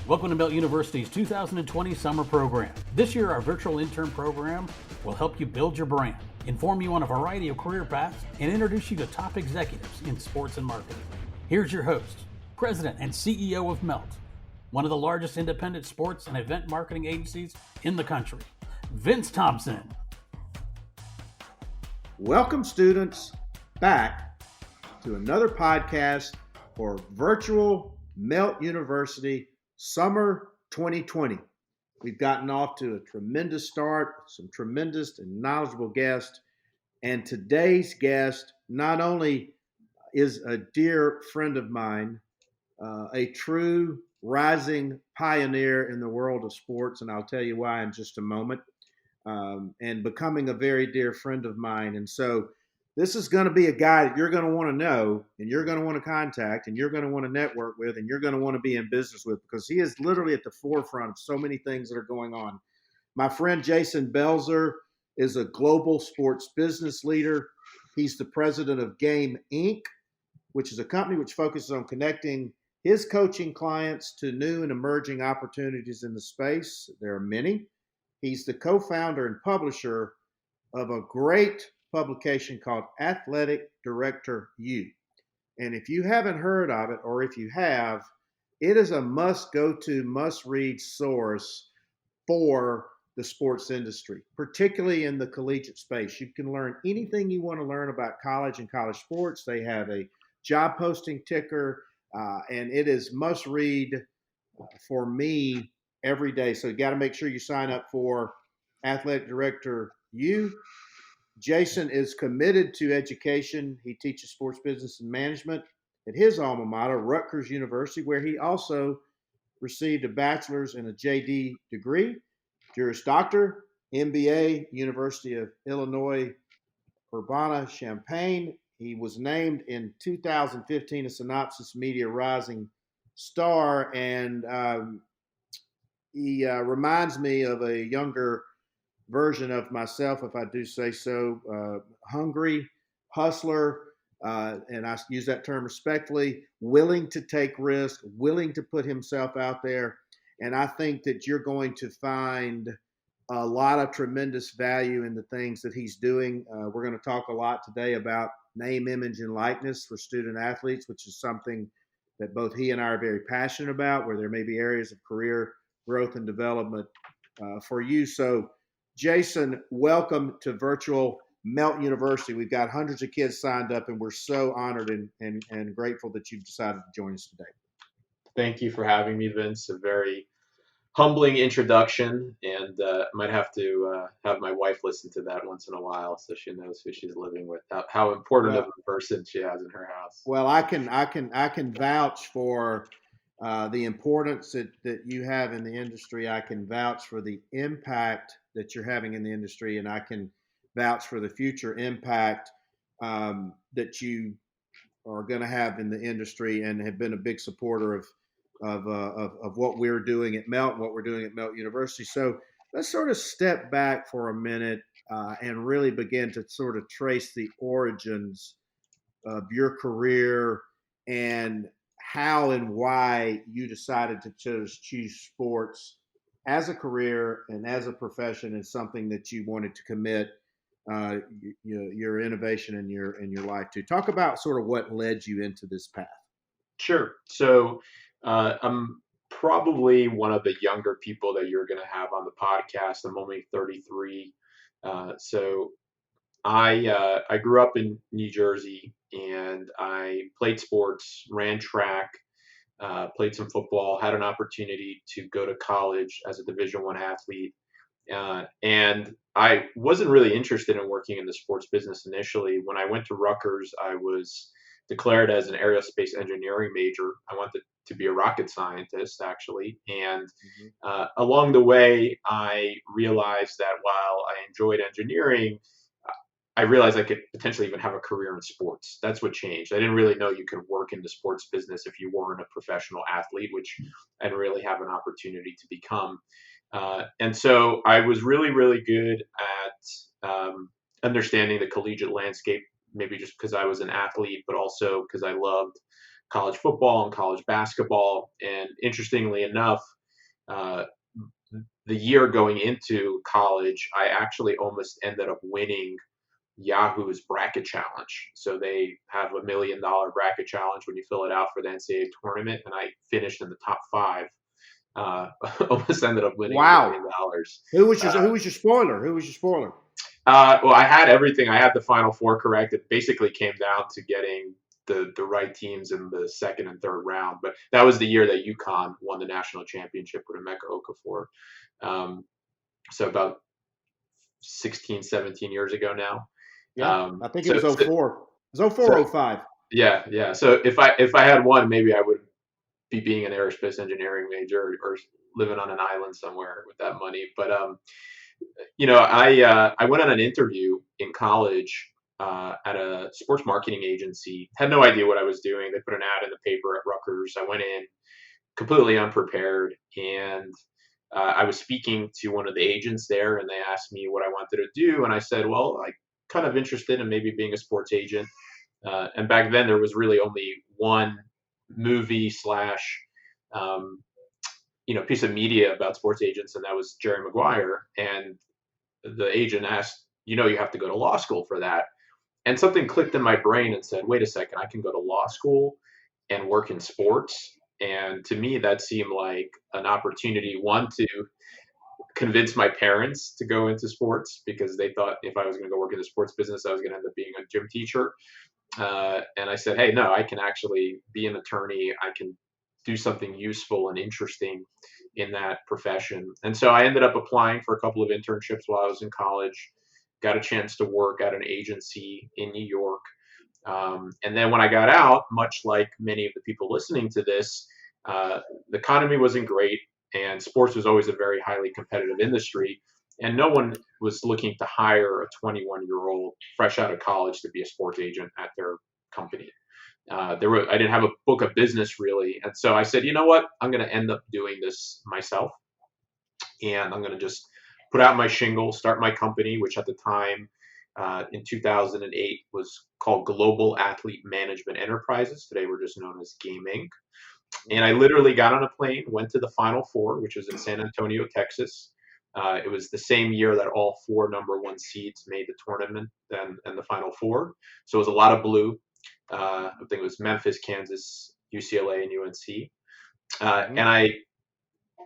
Welcome to Melt University's 2020 summer program. This year, our virtual intern program will help you build your brand, inform you on a variety of career paths, and introduce you to top executives in sports and marketing. Here's your host, President and CEO of Melt, one of the largest independent sports and event marketing agencies in the country, Vince Thompson. Welcome, students, back to another podcast for virtual Melt University Summer 2020. We've gotten off to a tremendous start, some tremendous and knowledgeable guests, and today's guest not only is a dear friend of mine, a true rising pioneer in the world of sports, and I'll tell you why in just a moment, and becoming a very dear friend of mine. And so this is going to be a guy that you're going to want to know, and you're going to want to contact, and you're going to want to network with, and you're going to want to be in business with, because he is literally at the forefront of so many things that are going on. My friend Jason Belzer is a global sports business leader. He's the president of Game Inc., which is a company which focuses on connecting his coaching clients to new and emerging opportunities in the space. There are many. He's the co-founder and publisher of a great publication called Athletic Director U. And if you haven't heard of it, or if you have, it is a must-go-to, must-read source for the sports industry, particularly in the collegiate space. You can learn anything you want to learn about college and college sports. They have a job posting ticker, and it is must-read for me every day. So you got to make sure you sign up for Athletic Director U. Jason is committed to education. He teaches sports business and management at his alma mater, Rutgers University, where he also received a bachelor's and a JD degree. Juris Doctor, MBA, University of Illinois, Urbana-Champaign. He was named in 2015 a Synopsis Media Rising Star, and he reminds me of a younger version of myself, if I do say so. Hungry, hustler, and I use that term respectfully, willing to take risks, willing to put himself out there. And I think that you're going to find a lot of tremendous value in the things that he's doing. We're going to talk a lot today about name, image, and likeness for student athletes, which is something that both he and I are very passionate about, where there may be areas of career growth and development for you. So, Jason, welcome to virtual Melt University. We've got hundreds of kids signed up, and we're so honored and grateful that you've decided to join us today. Thank you for having me, Vince. A very humbling introduction, and I might have to have my wife listen to that once in a while so she knows who she's living with, how important of a person she has in her house. Well, I can vouch for the importance that you have in the industry. I can vouch for the impact that you're having in the industry, and I can vouch for the future impact that you are going to have in the industry, and have been a big supporter of what we're doing at Melt and what we're doing at Melt University. So let's sort of step back for a minute and really begin to sort of trace the origins of your career and how and why you decided to choose sports as a career and as a profession, and something that you wanted to commit your innovation and your life to. Talk about sort of what led you into this path. Sure. So I'm probably one of the younger people that you're going to have on the podcast. I'm only 33. So I grew up in New Jersey, and I played sports, ran track, played some football, had an opportunity to go to college as a Division I athlete. And I wasn't really interested in working in the sports business initially. When I went to Rutgers, I was declared as an aerospace engineering major. I wanted to be a rocket scientist, actually. And along the way, I realized that while I enjoyed engineering, I realized I could potentially even have a career in sports. That's what changed. I didn't really know you could work in the sports business if you weren't a professional athlete, which I didn't really have an opportunity to become. And so I was really, really good at understanding the collegiate landscape, maybe just because I was an athlete, but also because I loved college football and college basketball. And interestingly enough, uh, the year going into college, I actually almost ended up winning Yahoo's bracket challenge. So they have $1 million bracket challenge when you fill it out for the NCAA tournament, and I finished in the top 5. Almost ended up winning $1 million. Wow. Who was your spoiler? Who was your spoiler? Well, I had everything. I had the Final Four correct. It basically came down to getting the right teams in the second and third round. But that was the year that UConn won the national championship with Emeka Okafor. So about 16, 17 years ago now. Yeah, I think it was 04. It was 04, 05. Yeah. So if I had one, maybe I would be being an aerospace engineering major or living on an island somewhere with that money. But I went on an interview in college at a sports marketing agency. Had no idea what I was doing. They put an ad in the paper at Rutgers. I went in completely unprepared, and I was speaking to one of the agents there, and they asked me what I wanted to do, and I said, well, I kind of interested in maybe being a sports agent. And back then there was really only one movie slash piece of media about sports agents, and that was Jerry Maguire. And the agent asked, you have to go to law school for that. And something clicked in my brain and said, wait a second, I can go to law school and work in sports. And to me, that seemed like an opportunity, one, to convince my parents to go into sports, because they thought if I was going to go work in the sports business, I was going to end up being a gym teacher. And I said, hey, no, I can actually be an attorney. I can do something useful and interesting in that profession. And so I ended up applying for a couple of internships while I was in college, got a chance to work at an agency in New York. And then when I got out, much like many of the people listening to this, the economy wasn't great, and sports was always a very highly competitive industry. And no one was looking to hire a 21-year-old fresh out of college to be a sports agent at their company. I didn't have a book of business really. And so I said, you know what, I'm going to end up doing this myself. And I'm going to just put out my shingle, start my company, which at the time in 2008 was called Global Athlete Management Enterprises. Today we're just known as Game Inc. And I literally got on a plane, went to the Final Four, which was in San Antonio, Texas. It was the same year that all 4 number 1 seeds made the tournament and the Final Four. So it was a lot of blue. I think it was Memphis, Kansas, UCLA, and UNC. And I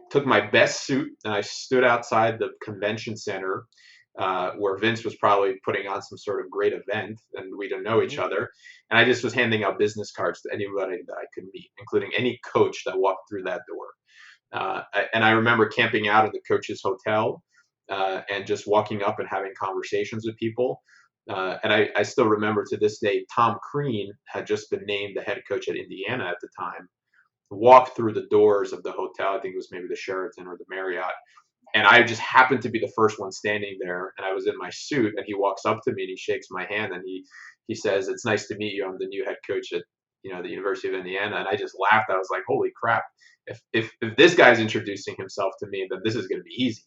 took my best suit and I stood outside the convention center where Vince was probably putting on some sort of great event, and we didn't know each other. And I just was handing out business cards to anybody that I could meet, including any coach that walked through that door. And I remember camping out at the coach's hotel and just walking up and having conversations with people. And I still remember to this day, Tom Crean had just been named the head coach at Indiana at the time, walked through the doors of the hotel. I think it was maybe the Sheraton or the Marriott. And I just happened to be the first one standing there, and I was in my suit, and he walks up to me and he shakes my hand and he says, "It's nice to meet you. I'm the new head coach at the University of Indiana." And I just laughed. I was like, "Holy crap. If this guy's introducing himself to me, then this is going to be easy."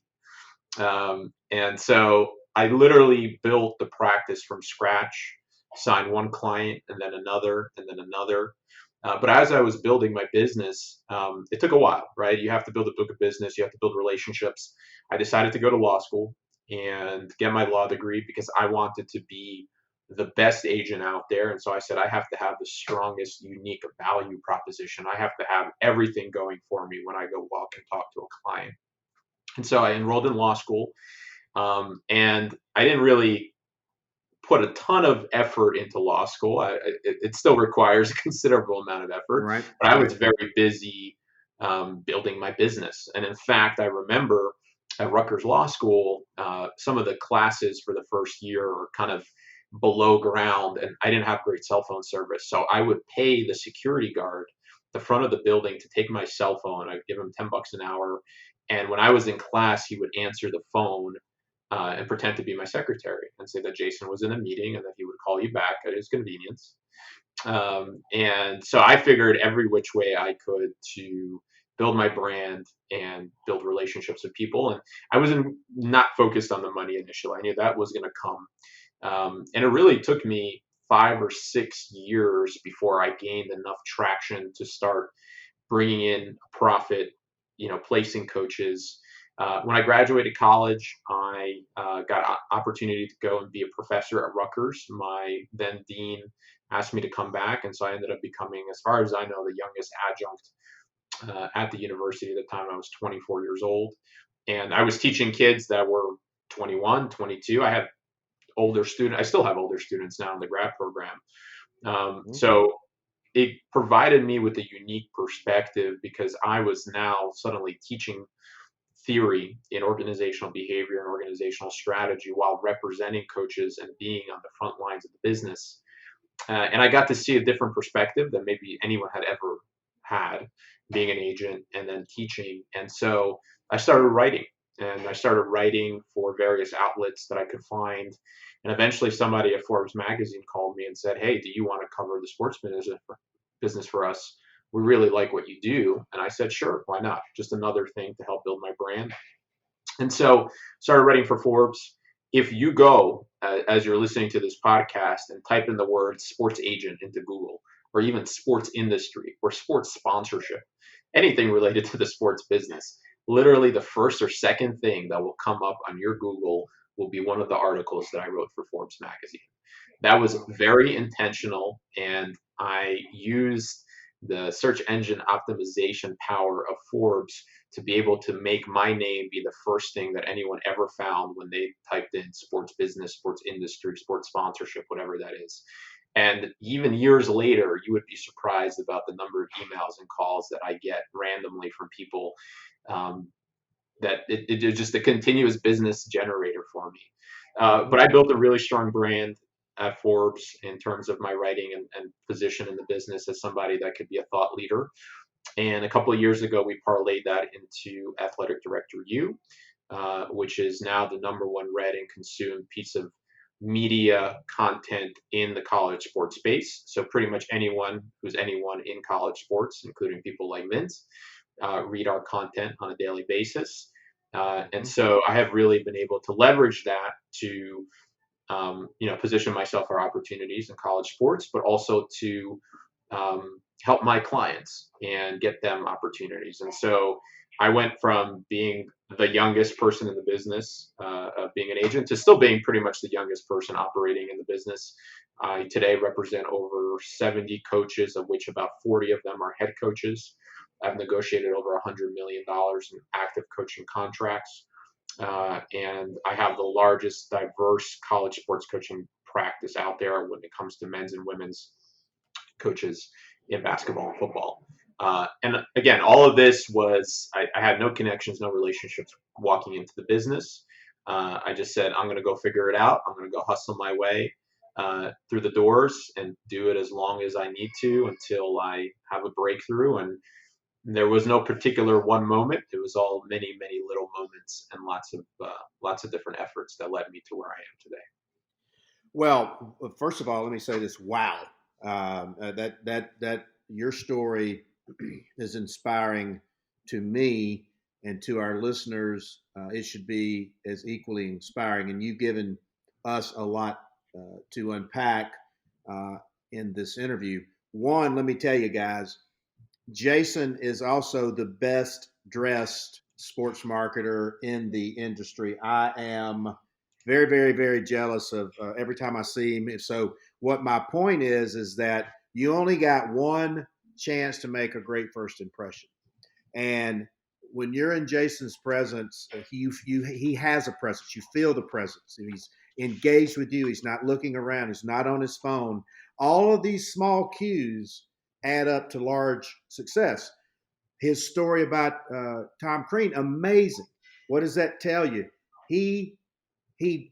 And so I literally built the practice from scratch, signed one client and then another and then another. But as I was building my business, it took a while, right? You have to build a book of business. You have to build relationships. I decided to go to law school and get my law degree because I wanted to be the best agent out there. And so I said, I have to have the strongest, unique value proposition. I have to have everything going for me when I go walk and talk to a client. And so I enrolled in law school. And I didn't really put a ton of effort into law school. It still requires a considerable amount of effort, right. But I was very busy building my business. And in fact, I remember at Rutgers Law School, some of the classes for the first year are kind of below ground, and I didn't have great cell phone service. So I would pay the security guard at the front of the building to take my cell phone. I'd give him $10 an hour. And when I was in class, he would answer the phone and pretend to be my secretary and say that Jason was in a meeting and that he would call you back at his convenience. And so I figured every which way I could to build my brand and build relationships with people. And I wasn't not focused on the money initially. I knew that was going to come. And it really took me 5 or 6 years before I gained enough traction to start bringing in a profit placing coaches. When I graduated college, I got an opportunity to go and be a professor at Rutgers. My then dean asked me to come back, and so I ended up becoming, as far as I know, the youngest adjunct at the university. At the time, I was 24 years old, and I was teaching kids that were 21, 22. I have older students. I still have older students now in the grad program. So it provided me with a unique perspective because I was now suddenly teaching theory in organizational behavior and organizational strategy while representing coaches and being on the front lines of the business. And I got to see a different perspective than maybe anyone had ever had, being an agent and then teaching. And so I started writing, and I started writing for various outlets that I could find. And eventually somebody at Forbes magazine called me and said, "Hey, do you want to cover the sports business for us? We really like what you do." And I said, "Sure, why not? Just another thing to help build my brand." And so started writing for Forbes. If you go, as you're listening to this podcast, and type in the word sports agent into Google, or even sports industry or sports sponsorship, anything related to the sports business, literally the first or second thing that will come up on your Google will be one of the articles that I wrote for Forbes magazine. That was very intentional, and I used the search engine optimization power of Forbes to be able to make my name be the first thing that anyone ever found when they typed in sports business, sports industry, sports sponsorship, whatever that is. And even years later, you would be surprised about the number of emails and calls that I get randomly from people, that it is just a continuous business generator for me. But I built a really strong brand at Forbes in terms of my writing and position in the business as somebody that could be a thought leader. And a couple of years ago, we parlayed that into Athletic Director U, which is now the number one read and consumed piece of media content in the college sports space. So pretty much anyone who's anyone in college sports, including people like Vince, read our content on a daily basis. And so I have really been able to leverage that to position myself for opportunities in college sports, but also to help my clients and get them opportunities. And so I went from being the youngest person in the business, of being an agent, to still being pretty much the youngest person operating in the business. I today represent over 70 coaches, of which about 40 of them are head coaches. I've negotiated over $100 million in active coaching contracts. And I have the largest diverse college sports coaching practice out there when it comes to men's and women's coaches in basketball and football. And again, all of this was, I had no connections, no relationships walking into the business. I just said, I'm going to go figure it out. I'm going to go hustle my way through the doors and do it as long as I need to until I have a breakthrough. And there was no particular one moment. It was all many, many little moments and lots of different efforts that led me to where I am today. Well, first of all, let me say this. Wow. That your story is inspiring to me and to our listeners. It should be as equally inspiring. And you've given us a lot to unpack in this interview. One, let me tell you guys, Jason is also the best dressed sports marketer in the industry. I am very, very, very jealous of every time I see him. So what my point is that you only got one chance to make a great first impression. And when you're in Jason's presence, he has a presence. You feel the presence. He's engaged with you. He's not looking around. He's not on his phone. All of these small cues add up to large success. His story about Tom Crean, amazing. What does that tell you? He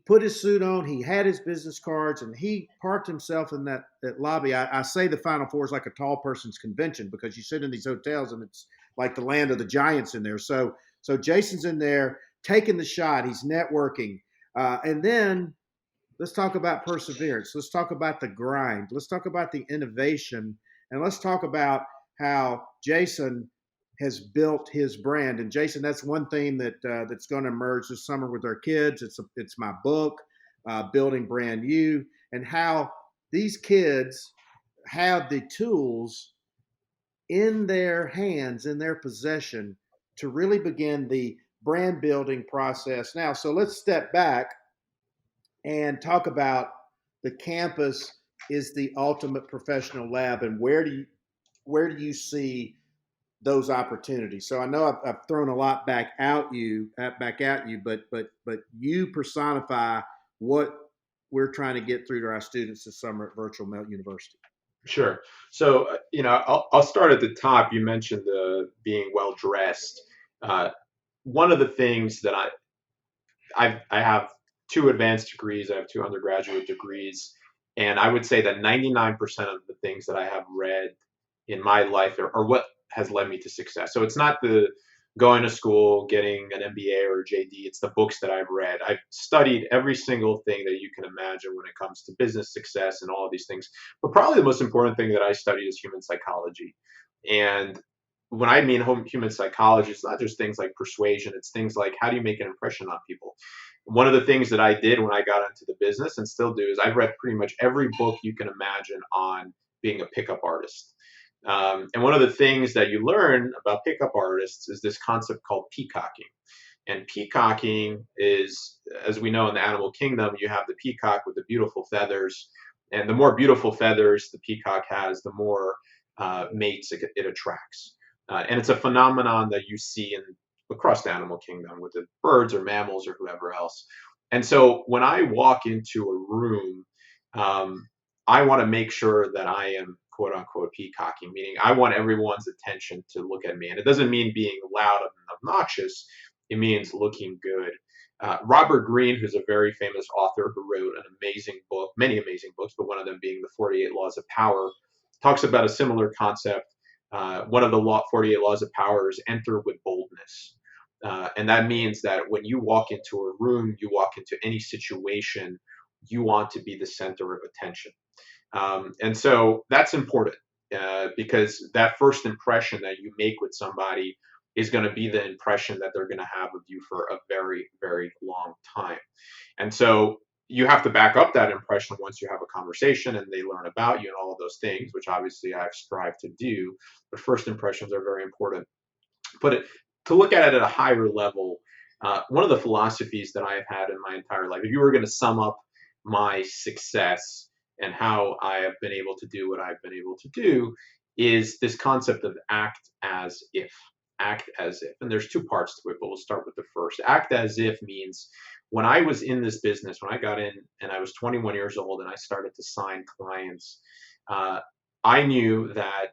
put his suit on, he had his business cards, and he parked himself in that lobby. I say the Final Four is like a tall person's convention because you sit in these hotels and it's like the land of the giants in there. So Jason's in there taking the shot. He's networking. And then let's talk about perseverance. Let's talk about the grind. Let's talk about the innovation. And let's talk about how Jason has built his brand. And Jason, that's one theme that's going to emerge this summer with our kids. It's my book, Building Brand U, and how these kids have the tools in their hands, in their possession, to really begin the brand building process now. So let's step back and talk about the campus is the ultimate professional lab, and where do you see those opportunities? So I know I've thrown a lot back at you, but you personify what we're trying to get through to our students this summer at Virtual Melt University. Sure. So, I'll start at the top. You mentioned being well dressed. One of the things that I have two advanced degrees. I have two undergraduate degrees, and I would say that 99% of the things that I have read in my life are what has led me to success. So it's not the going to school, getting an MBA or a JD. It's the books that I've read. I've studied every single thing that you can imagine when it comes to business success and all of these things. But probably the most important thing that I studied is human psychology. And when I mean human psychology, it's not just things like persuasion. It's things like, how do you make an impression on people? One of the things that I did when I got into the business and still do is I've read pretty much every book you can imagine on being a pickup artist. And one of the things that you learn about pickup artists is this concept called peacocking. And peacocking is, as we know in the animal kingdom, you have the peacock with the beautiful feathers. And the more beautiful feathers the peacock has, the more mates it attracts. And it's a phenomenon that you see across the animal kingdom with the birds or mammals or whoever else. And so when I walk into a room, I want to make sure that I am quote unquote peacocking, meaning I want everyone's attention to look at me. And it doesn't mean being loud and obnoxious. It means looking good. Robert Greene, who's a very famous author who wrote an amazing book, many amazing books, but one of them being The 48 Laws of Power, talks about a similar concept. One of the 48 Laws of Power is enter with boldness. And that means that when you walk into a room, you walk into any situation, you want to be the center of attention. And so that's important because that first impression that you make with somebody is going to be the impression that they're going to have of you for a very, very long time. And so you have to back up that impression once you have a conversation and they learn about you and all of those things, which obviously I've strived to do. But first impressions are very important. But to look at it at a higher level, one of the philosophies that I have had in my entire life, if you were going to sum up my success and how I have been able to do what I've been able to do, is this concept of act as if. Act as if. And there's two parts to it, but we'll start with the first. Act as if means when I was in this business, when I got in and I was 21 years old and I started to sign clients, I knew that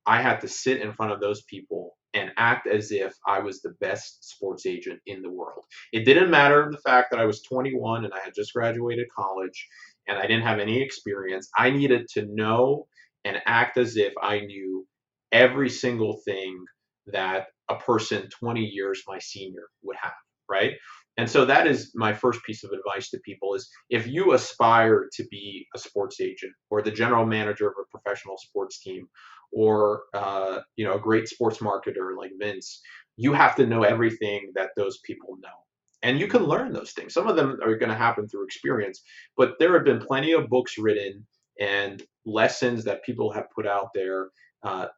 I had to sit in front of those people and act as if I was the best sports agent in the world. It didn't matter the fact that I was 21 and I had just graduated college and I didn't have any experience. I needed to know and act as if I knew every single thing that a person 20 years my senior would have, right? And so that is my first piece of advice to people is if you aspire to be a sports agent or the general manager of a professional sports team or a great sports marketer like Vince, you have to know everything that those people know. And you can learn those things. Some of them are going to happen through experience, but there have been plenty of books written and lessons that people have put out there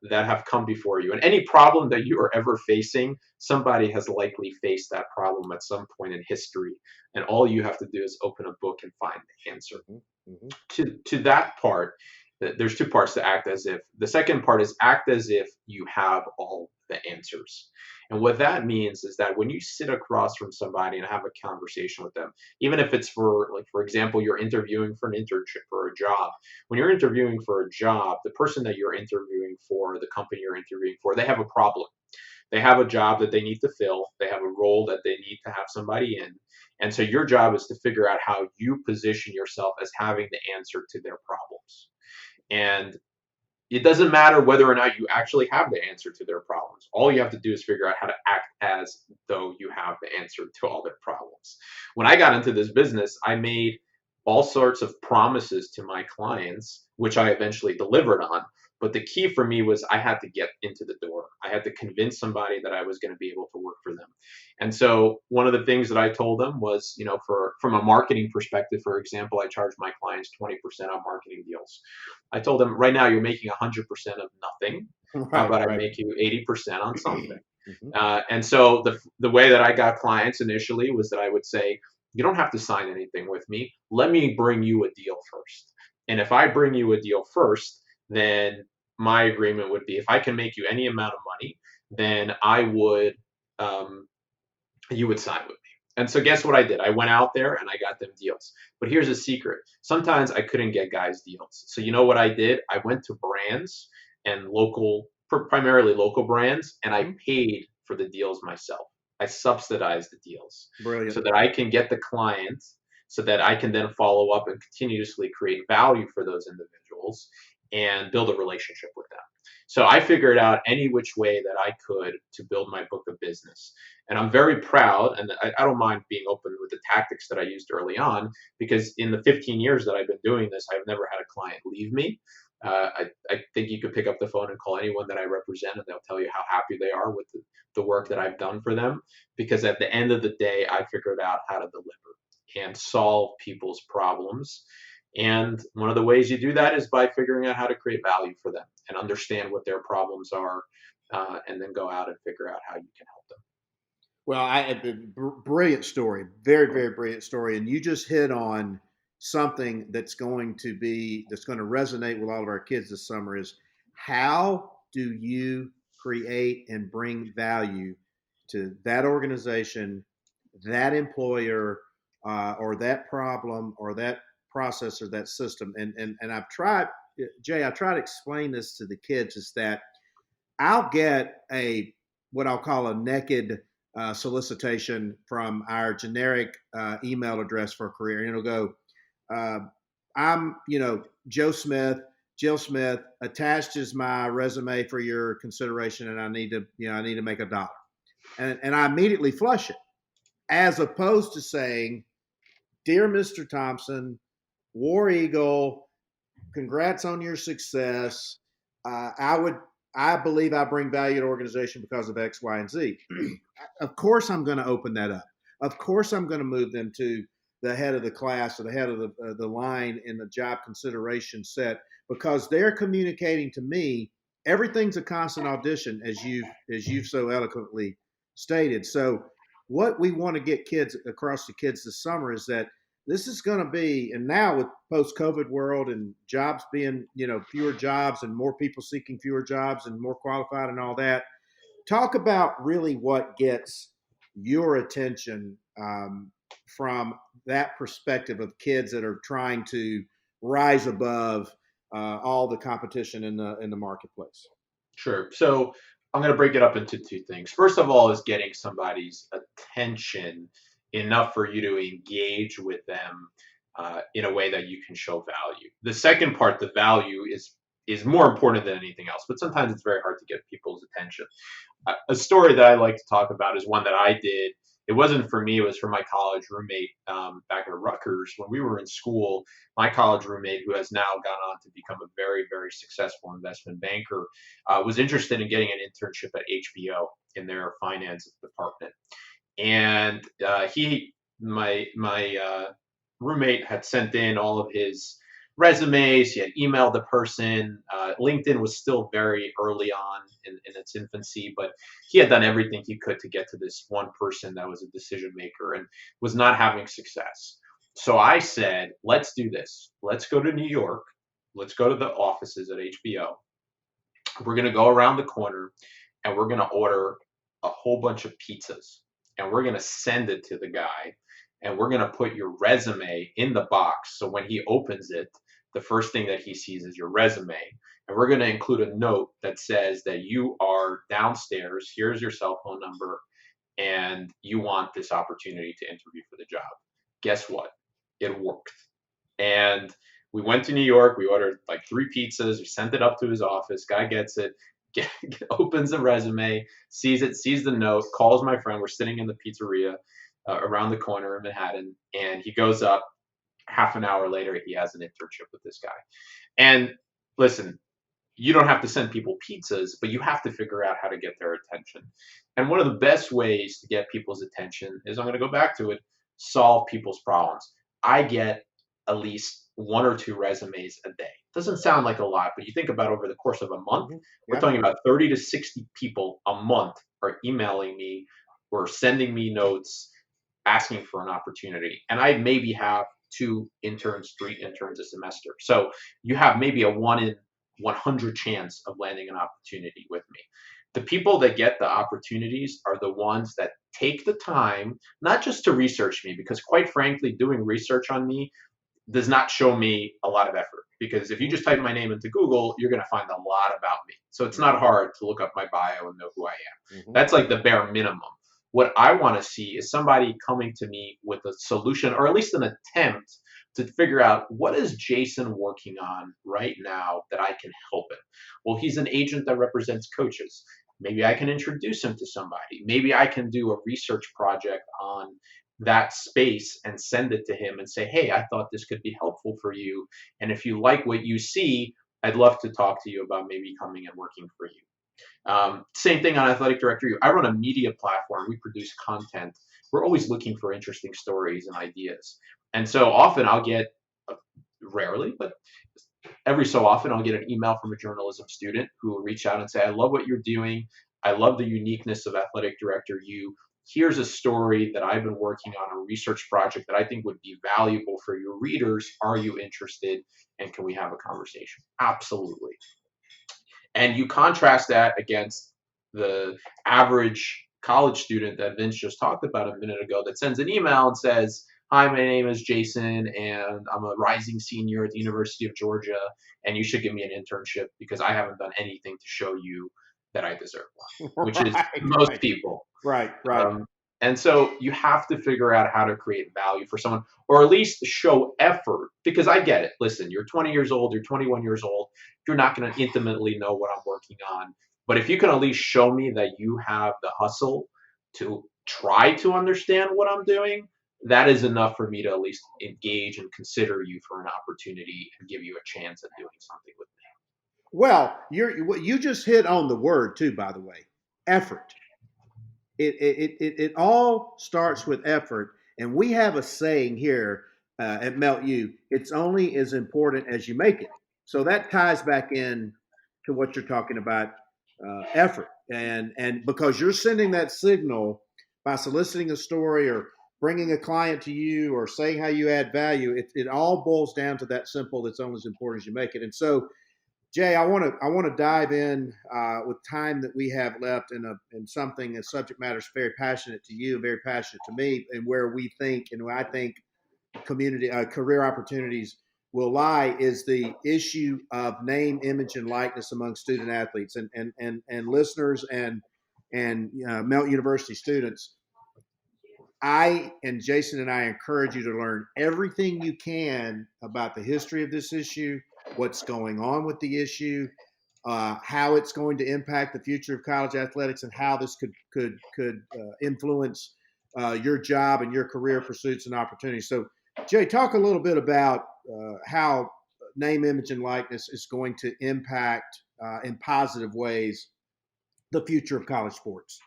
that have come before you. And any problem that you are ever facing, somebody has likely faced that problem at some point in history. And all you have to do is open a book and find the answer. Mm-hmm. To that part, there's two parts to act as if. The second part is act as if you have all the answers. And what that means is that when you sit across from somebody and have a conversation with them, even if it's for example, you're interviewing for an internship or a job, when you're interviewing for a job, the person that you're interviewing for, the company you're interviewing for, they have a problem. They have a job that they need to fill. They have a role that they need to have somebody in. And so your job is to figure out how you position yourself as having the answer to their problems. And it doesn't matter whether or not you actually have the answer to their problems. All you have to do is figure out how to act as though you have the answer to all their problems. When I got into this business, I made all sorts of promises to my clients, which I eventually delivered on. But the key for me was I had to get into the door. I had to convince somebody that I was going to be able to work for them. And so one of the things that I told them was, from a marketing perspective, for example, I charge my clients 20% on marketing deals. I told them, right now you're making 100% of nothing. How about I make you 80% on something? Mhm. And so the way that I got clients initially was that I would say, you don't have to sign anything with me. Let me bring you a deal first. And if I bring you a deal first, then my agreement would be if I can make you any amount of money, then I would you would sign with me. And so guess what I did? I went out there and I got them deals. But here's a secret. Sometimes I couldn't get guys deals. So you know what I did? I went to brands and primarily local brands, and I Mhm. paid for the deals myself. I subsidized the deals Brilliant. so that I can get the client, so that I can then follow up and continuously create value for those individuals and build a relationship with them. So I figured out any which way that I could to build my book of business. And I'm very proud, and I don't mind being open with the tactics that I used early on, because in the 15 years that I've been doing this, I've never had a client leave me. I think you could pick up the phone and call anyone that I represent, and they'll tell you how happy they are with the work that I've done for them. Because at the end of the day, I figured out how to deliver and solve people's problems. And one of the ways you do that is by figuring out how to create value for them and understand what their problems are, and then go out and figure out how you can help them. Well, brilliant story, very, very brilliant story, and you just hit on something that's going to resonate with all of our kids this summer. Is how do you create and bring value to that organization, that employer, or that problem, or that process, or that system? And I've tried, Jay. I try to explain this to the kids. Is that I'll get what I'll call a naked solicitation from our generic email address for a career, and it'll go, uh, "I'm, Joe Smith, Jill Smith. Attached is my resume for your consideration, and I need to make $1." And I immediately flush it, as opposed to saying, "Dear Mr. Thompson, War Eagle, congrats on your success. Uh, I would, I believe I bring value to the organization because of X, Y, and Z." Of course, I'm going to open that up. Of course, I'm going to move them to the head of the class or the head of the line in the job consideration set, because they're communicating to me. Everything's a constant audition, as you've so eloquently stated. So, what we want to get kids across to kids this summer is that this is going to be, and now with post-COVID world and jobs being, fewer jobs and more people seeking fewer jobs and more qualified and all that, talk about really what gets your attention, from that perspective of kids that are trying to rise above all the competition in the marketplace. Sure. So I'm going to break it up into two things. First of all, is getting somebody's attention enough for you to engage with them in a way that you can show value. The second part, the value, is more important than anything else, but sometimes it's very hard to get people's attention. A story that I like to talk about is one that I did. It wasn't for me; it was for my college roommate back at Rutgers when we were in school. My college roommate, who has now gone on to become a very, very successful investment banker, was interested in getting an internship at HBO in their finance department. And my roommate had sent in all of his resumes. He had emailed the person. LinkedIn was still very early on in its infancy, but he had done everything he could to get to this one person that was a decision maker and was not having success. So I said, let's do this. Let's go to New York. Let's go to the offices at HBO. We're going to go around the corner and we're going to order a whole bunch of pizzas, and we're going to send it to the guy, and we're going to put your resume in the box. So when he opens it, the first thing that he sees is your resume. And we're going to include a note that says that you are downstairs, here's your cell phone number, and you want this opportunity to interview for the job. Guess what? It worked. And we went to New York. We ordered like 3 pizzas. We sent it up to his office. Guy gets it, opens the resume, sees it, sees the note, calls my friend. We're sitting in the pizzeria around the corner in Manhattan, and he goes up. Half an hour later, he has an internship with this guy. And listen, you don't have to send people pizzas, but you have to figure out how to get their attention. And one of the best ways to get people's attention is, I'm going to go back to it, solve people's problems. I get at least 1 or 2 resumes a day. Doesn't sound like a lot, but you think about over the course of a month, Mm-hmm. we're Yeah. talking about 30 to 60 people a month are emailing me or sending me notes asking for an opportunity. And I maybe have 2 interns, 3 interns a semester. So you have maybe a 1 in 100 chance of landing an opportunity with me. The people that get the opportunities are the ones that take the time, not just to research me, because quite frankly, doing research on me does not show me a lot of effort. Because if you just type my name into Google, you're going to find a lot about me. So it's not hard to look up my bio and know who I am. Mm-hmm. That's like the bare minimum. What I want to see is somebody coming to me with a solution, or at least an attempt to figure out, what is Jason working on right now that I can help him? Well, he's an agent that represents coaches. Maybe I can introduce him to somebody. Maybe I can do a research project on that space and send it to him and say, hey, I thought this could be helpful for you. And if you like what you see, I'd love to talk to you about maybe coming and working for you. Same thing on Athletic Directory. I run a media platform. We produce content. We're always looking for interesting stories and ideas. And so often I'll get, rarely, but every so often I'll get an email from a journalism student who will reach out and say, I love what you're doing. I love the uniqueness of Athletic Director U. Here's a story that I've been working on, a research project that I think would be valuable for your readers. Are you interested? And can we have a conversation? Absolutely. And you contrast that against the average college student that Vince just talked about a minute ago that sends an email and says, hi, my name is Jason, and I'm a rising senior at the University of Georgia, and you should give me an internship because I haven't done anything to show you that I deserve one, which is most people. Right. And so you have to figure out how to create value for someone, or at least show effort, because I get it. Listen, you're 20 years old, you're 21 years old. You're not going to intimately know what I'm working on. But if you can at least show me that you have the hustle to try to understand what I'm doing, that is enough for me to at least engage and consider you for an opportunity and give you a chance at doing something with me. Well, you just hit on the word too, by the way, effort. It all starts with effort, and we have a saying here at Melt U: it's only as important as you make it. So that ties back in to what you're talking about, effort, and because you're sending that signal by soliciting a story or bringing a client to you or saying how you add value. It all boils down to that simple. It's only as important as you make it. And so, Jay, I want to dive in with time that we have left in something, a subject matter is very passionate to you, very passionate to me, and where we think and where I think community career opportunities will lie is the issue of name, image, and likeness among student athletes and listeners and Melt University students. I and Jason and I encourage you to learn everything you can about the history of this issue, what's going on with the issue, how it's going to impact the future of college athletics, and how this could influence your job and your career pursuits and opportunities. So, Jay, talk a little bit about how name, image, and likeness is going to impact in positive ways the future of college sports.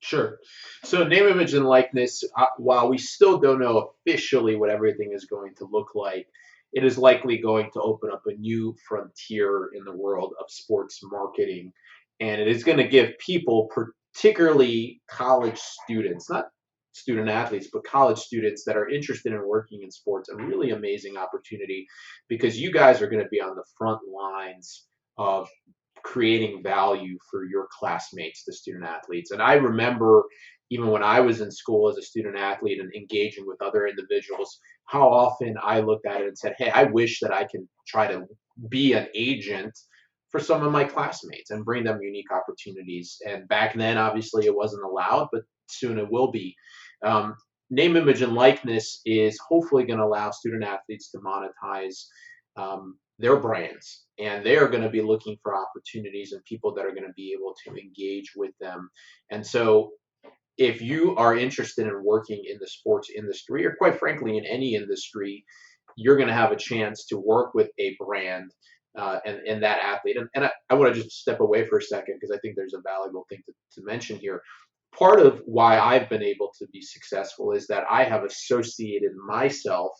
Sure. So name, image, and likeness, while we still don't know officially what everything is going to look like, it is likely going to open up a new frontier in the world of sports marketing. And it is going to give people, particularly college students, not student athletes, but college students that are interested in working in sports, a really amazing opportunity, because you guys are going to be on the front lines of creating value for your classmates, the student athletes. And I remember even when I was in school as a student athlete and engaging with other individuals, how often I looked at it and said, hey, I wish that I can try to be an agent for some of my classmates and bring them unique opportunities. And back then, obviously, it wasn't allowed, but soon it will be. Name, image, and likeness is hopefully going to allow student athletes to monetize their brands, and they are going to be looking for opportunities and people that are going to be able to engage with them. And so if you are interested in working in the sports industry, or quite frankly in any industry, you're going to have a chance to work with a brand and that athlete. And I want to just step away for a second, because I think there's a valuable thing to mention here. Part of why I've been able to be successful is that I have associated myself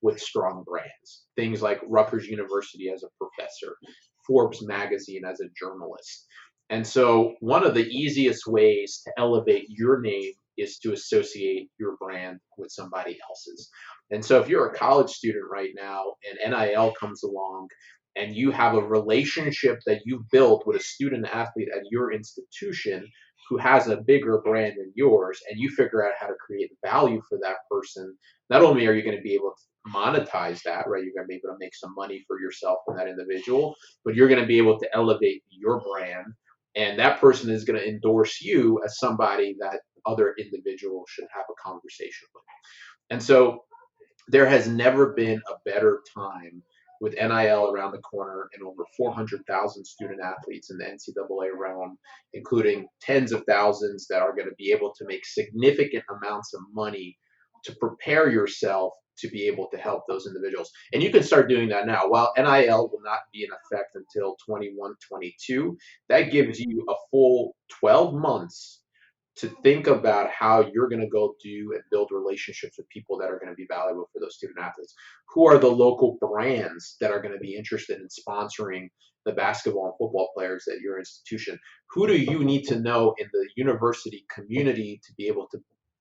with strong brands. Things like Rutgers University as a professor, Forbes magazine as a journalist. And so one of the easiest ways to elevate your name is to associate your brand with somebody else's. And so if you're a college student right now and NIL comes along and you have a relationship that you've built with a student athlete at your institution who has a bigger brand than yours, and you figure out how to create value for that person, not only are you going to be able to monetize that, right? You're going to be able to make some money for yourself from that individual, but you're going to be able to elevate your brand, and that person is going to endorse you as somebody that other individuals should have a conversation with. And so there has never been a better time with NIL around the corner and over 400,000 student athletes in the NCAA realm, including tens of thousands that are going to be able to make significant amounts of money to prepare yourself to be able to help those individuals. And you can start doing that now. While NIL will not be in effect until 21-22, that gives you a full 12 months to think about how you're going to go do and build relationships with people that are going to be valuable for those student athletes. Who are the local brands that are going to be interested in sponsoring the basketball and football players at your institution? Who do you need to know in the university community to be able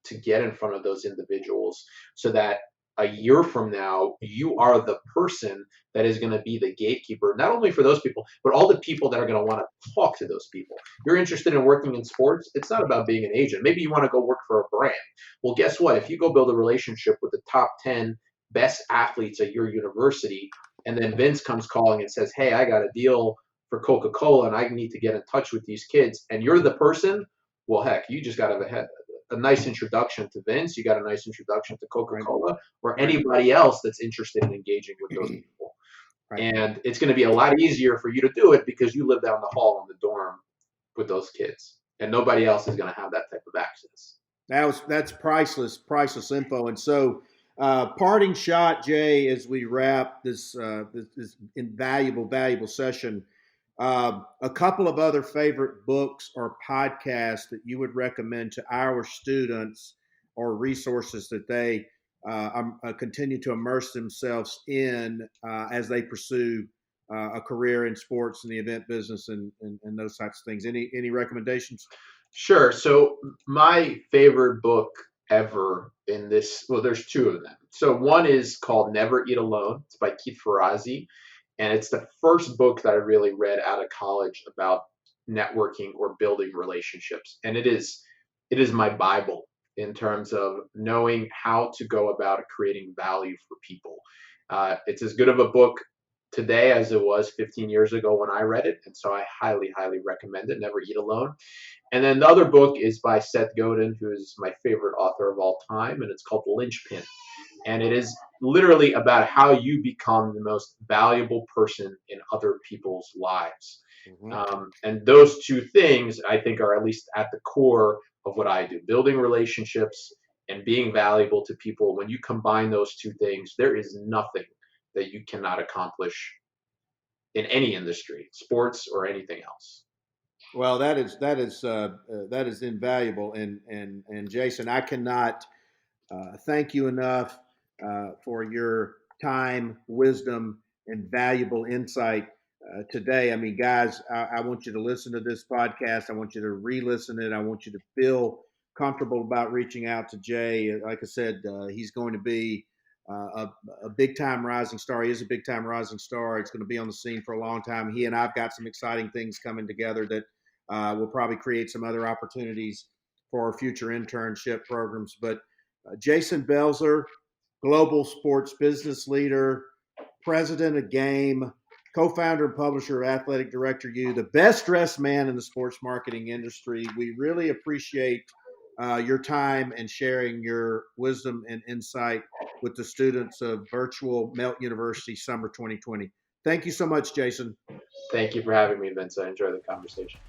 to get in front of those individuals so that a year from now, you are the person that is going to be the gatekeeper, not only for those people, but all the people that are going to want to talk to those people. You're interested in working in sports. It's not about being an agent. Maybe you want to go work for a brand. Well, guess what? If you go build a relationship with the top 10 best athletes at your university, and then Vince comes calling and says, hey, I got a deal for Coca-Cola and I need to get in touch with these kids, and you're the person, well, heck, you just got to have a nice introduction to Vince, you got a nice introduction to Coca-Cola, or anybody else that's interested in engaging with those people. Right. And it's going to be a lot easier for you to do it because you live down the hall in the dorm with those kids, and nobody else is going to have that type of access. That's priceless info. And so, parting shot, Jay, as we wrap this invaluable session. A couple of other favorite books or podcasts that you would recommend to our students, or resources that they continue to immerse themselves in as they pursue a career in sports and the event business and those types of things. Any recommendations? Sure. So my favorite book ever in this, well, there's two of them. So one is called Never Eat Alone. It's by Keith Ferrazzi. And it's the first book that I really read out of college about networking or building relationships. And it is my Bible in terms of knowing how to go about creating value for people. It's as good of a book today as it was 15 years ago when I read it. And so I highly, highly recommend it, Never Eat Alone. And then the other book is by Seth Godin, who is my favorite author of all time, and it's called Linchpin. And it is literally about how you become the most valuable person in other people's lives. Mm-hmm. And those two things, I think, are at least at the core of what I do. Building relationships and being valuable to people. When you combine those two things, there is nothing that you cannot accomplish in any industry, sports or anything else. Well, that is invaluable. And Jason, I cannot thank you enough for your time, wisdom, and valuable insight today. I mean, guys, I want you to listen to this podcast. I want you to re-listen it. I want you to feel comfortable about reaching out to Jay. Like I said, he's going to be a big-time rising star. He is a big-time rising star. It's going to be on the scene for a long time. He and I've got some exciting things coming together that will probably create some other opportunities for our future internship programs. But Jason Belzer, global sports business leader, president of Game, co-founder and publisher of Athletic Director U, the best dressed man in the sports marketing industry. We really appreciate your time and sharing your wisdom and insight with the students of virtual Melt University Summer 2020. Thank you so much, Jason. Thank you for having me, Vince. I enjoyed the conversation.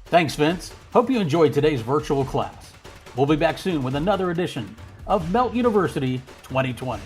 Thanks, Vince. Hope you enjoyed today's virtual class. We'll be back soon with another edition of Melt University 2020.